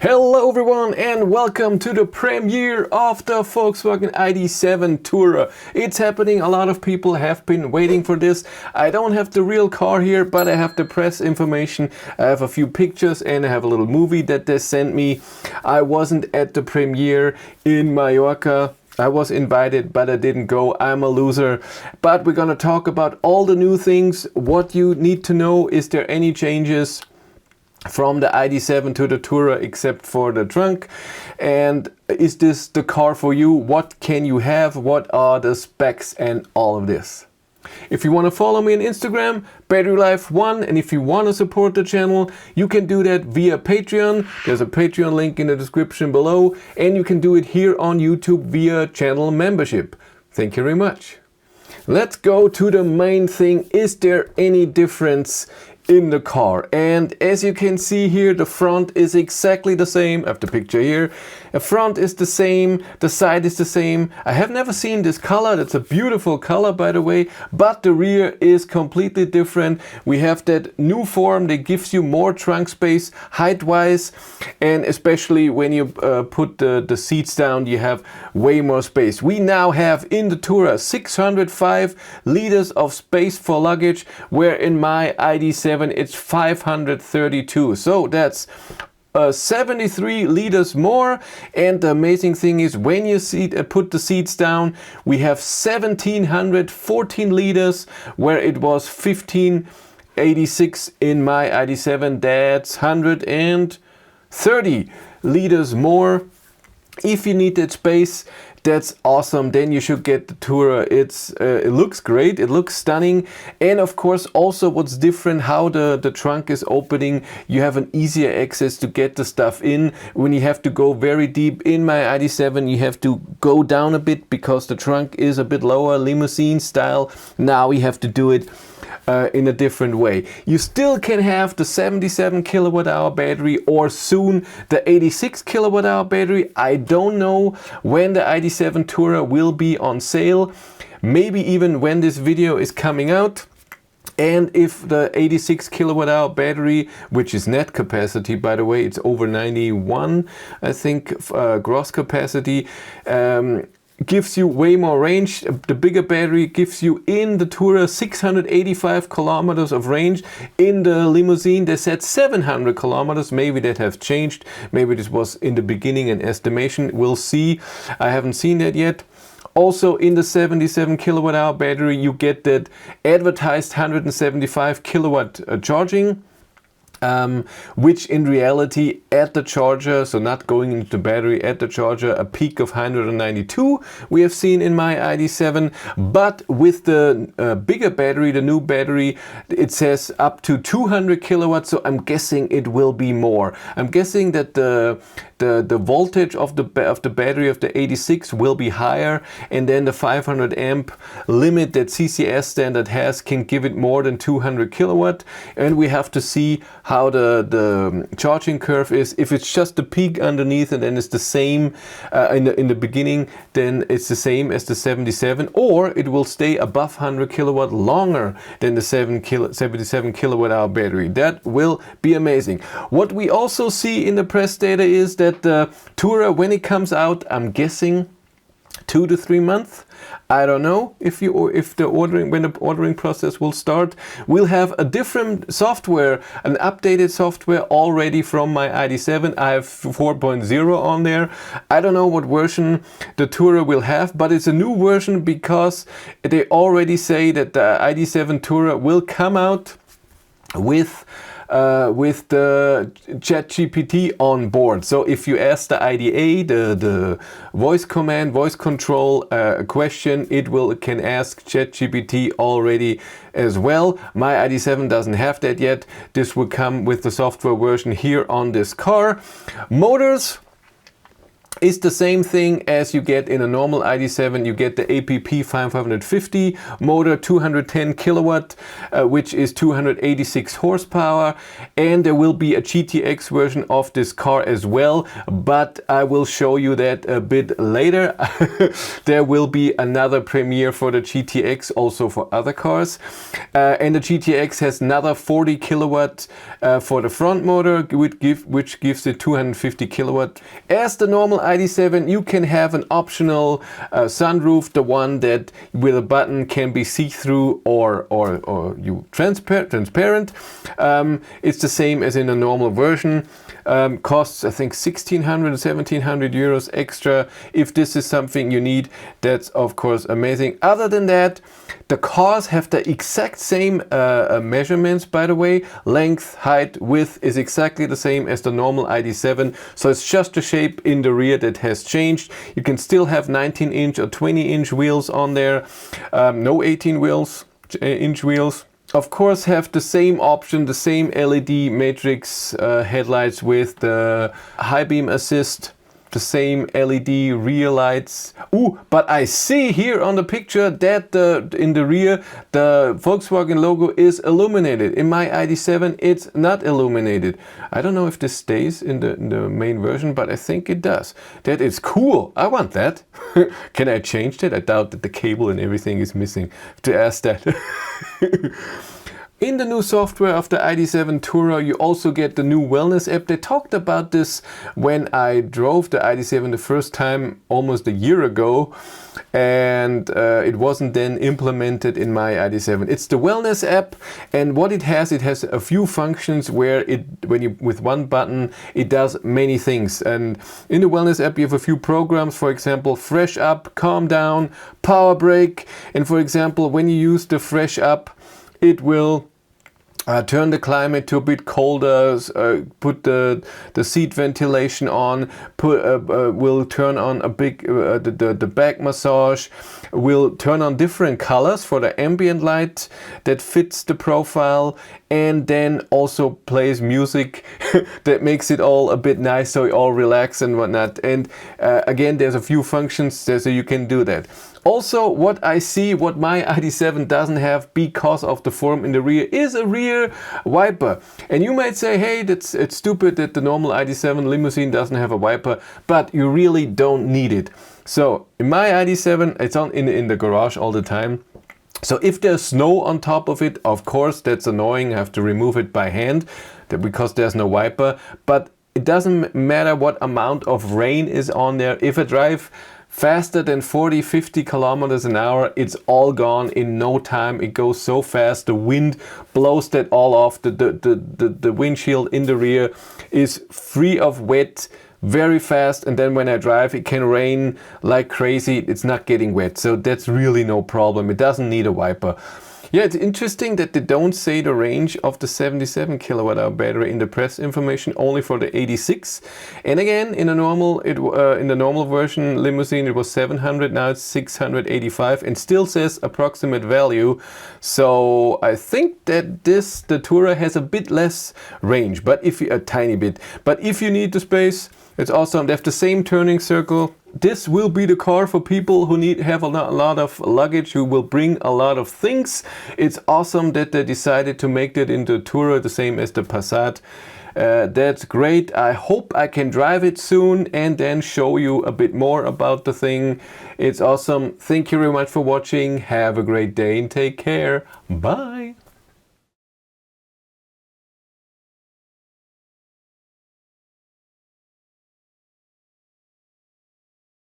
Hello everyone and welcome to the premiere of the Volkswagen Id.7 Tourer. It's happening, a lot of people have been waiting for this. I don't have the real car here, but I have the press information. I have a few pictures and I have a little movie that they sent me. I wasn't at the premiere in Mallorca. I was invited, but I didn't go. I'm a loser. But we're gonna talk about all the new things, what you need to know. Is there any changes from the Id.7 to the Tourer except for the trunk? And is this the car for you? What can you have? What are the specs and all of this? If you want to follow me on Instagram, BatteryLife1, and if you want to support the channel, you can do that via Patreon. There's a Patreon link in the description below, and you can do it here on YouTube via channel membership. Thank you very much. Let's go to the main thing. Is there any difference in the car? And as you can see here, the front is exactly the same. I have the picture here. The front is the same, the side is the same. I have never seen this color. That's a beautiful color, by the way, but the rear is completely different. We have that new form that gives you more trunk space height wise, and especially when you put the seats down, you have way more space. We now have in the Tourer 605 liters of space for luggage, where in my Id.7 it's 532. So that's 73 liters more. And the amazing thing is, when you put the seats down, we have 1714 liters, where it was 1586 in my Id.7. That's 130 liters more. If you need that space, that's awesome. Then you should get the Tourer. It looks great. It looks stunning. And of course, also what's different, how the trunk is opening. You have an easier access to get the stuff in. When you have to go very deep in my Id.7, you have to go down a bit because the trunk is a bit lower, limousine style. Now we have to do it in a different way. You still can have the 77 kilowatt hour battery, or soon the 86 kilowatt hour battery. I don't know when the Id.7 Tourer will be on sale, maybe even when this video is coming out. And if the 86 kilowatt hour battery, which is net capacity, by the way, it's over 91, I think, gross capacity, gives you way more range. The bigger battery gives you in the Tourer 685 kilometers of range. In the limousine they said 700 kilometers. Maybe that have changed. Maybe this was in the beginning an estimation. We'll see. I haven't seen that yet. Also in the 77 kilowatt hour battery you get that advertised 175 kilowatt charging. Which in reality at the charger, so not going into the battery, at the charger, a peak of 192 we have seen in my Id.7, but with the bigger battery, the new battery, it says up to 200 kilowatts, so I'm guessing it will be more. I'm guessing that the voltage of the battery of the 86 will be higher, and then the 500 amp limit that CCS standard has can give it more than 200 kilowatt, and we have to see how the charging curve is. If it's just the peak underneath and then it's the same in the beginning, then it's the same as the 77, or it will stay above 100 kilowatt longer than the 77 kilowatt hour battery. That will be amazing. What we also see in the press data is that the Tourer, when it comes out, I'm guessing 2 to 3 months. I don't know when the ordering process will start. We'll have a different software, an updated software already from my Id.7. I have 4.0 on there. I don't know what version the Tourer will have, but it's a new version because they already say that the Id.7 Tourer will come out with the ChatGPT on board. So if you ask the IDA, the voice control question, it can ask ChatGPT already as well. My Id.7 doesn't have that yet. This will come with the software version here on this car. Motors. is the same thing as you get in a normal ID.7. You get the APP 550 motor, 210 kilowatt, which is 286 horsepower, and there will be a GTX version of this car as well, but I will show you that a bit later. There will be another premiere for the GTX also for other cars, and the GTX has another 40 kilowatt for the front motor, which gives it 250 kilowatt. As the normal ID.7, you can have an optional sunroof, the one that with a button can be see-through or you transparent. It's the same as in a normal version. Costs I think 1,600 1,700 euros extra. If this is something you need, that's of course amazing. Other than that, the cars have the exact same measurements, by the way. Length, height, width is exactly the same as the normal ID.7. So it's just the shape in the rear that has changed. You can still have 19-inch or 20-inch wheels on there. No 18-inch wheels. Of course, have the same option, the same LED matrix headlights with the high beam assist, the same LED rear lights. Ooh, but I see here on the picture that in the rear the Volkswagen logo is illuminated. In my ID.7 it's not illuminated. I don't know if this stays in the main version, but I think it does. That is cool. I want that. Can I change that? I doubt that the cable and everything is missing to ask that. In the new software of the ID.7 Tourer, you also get the new wellness app. They talked about this when I drove the ID.7 the first time almost a year ago, and it wasn't then implemented in my ID.7. It's the wellness app, and what it has a few functions where with one button it does many things. And in the wellness app you have a few programs, for example, fresh up, calm down, power brake. And for example, when you use the fresh up, it will turn the climate to a bit colder, put the seat ventilation on, will turn on a big the back massage, will turn on different colors for the ambient light that fits the profile, and then also plays music that makes it all a bit nice, so you all relax and whatnot. And again, there's a few functions there, so you can do that. Also, what I see, what my ID.7 doesn't have because of the form in the rear, is a rear wiper. And you might say, hey, it's stupid that the normal ID.7 limousine doesn't have a wiper, but you really don't need it. So in my ID.7, it's on in the garage all the time. So if there's snow on top of it, of course, that's annoying. I have to remove it by hand because there's no wiper. But it doesn't matter what amount of rain is on there. If I drive faster than 40-50 kilometers an hour, it's all gone in no time. It goes so fast, the wind blows that all off. The windshield in the rear is free of wet very fast, and then when I drive it can rain like crazy. It's not getting wet, so that's really no problem. It doesn't need a wiper. Yeah, it's interesting that they don't say the range of the 77 kilowatt hour battery in the press information, only for the 86. And again, in the normal version limousine it was 700, now it's 685, and still says approximate value. So I think that the Tourer has a bit less range, but a tiny bit. But if you need the space, it's awesome. They have the same turning circle. This will be the car for people who have a lot of luggage, who will bring a lot of things. It's awesome that they decided to make that into a Tourer, the same as the Passat. That's great. I hope I can drive it soon and then show you a bit more about the thing. It's awesome. Thank you very much for watching. Have a great day and take care. Bye.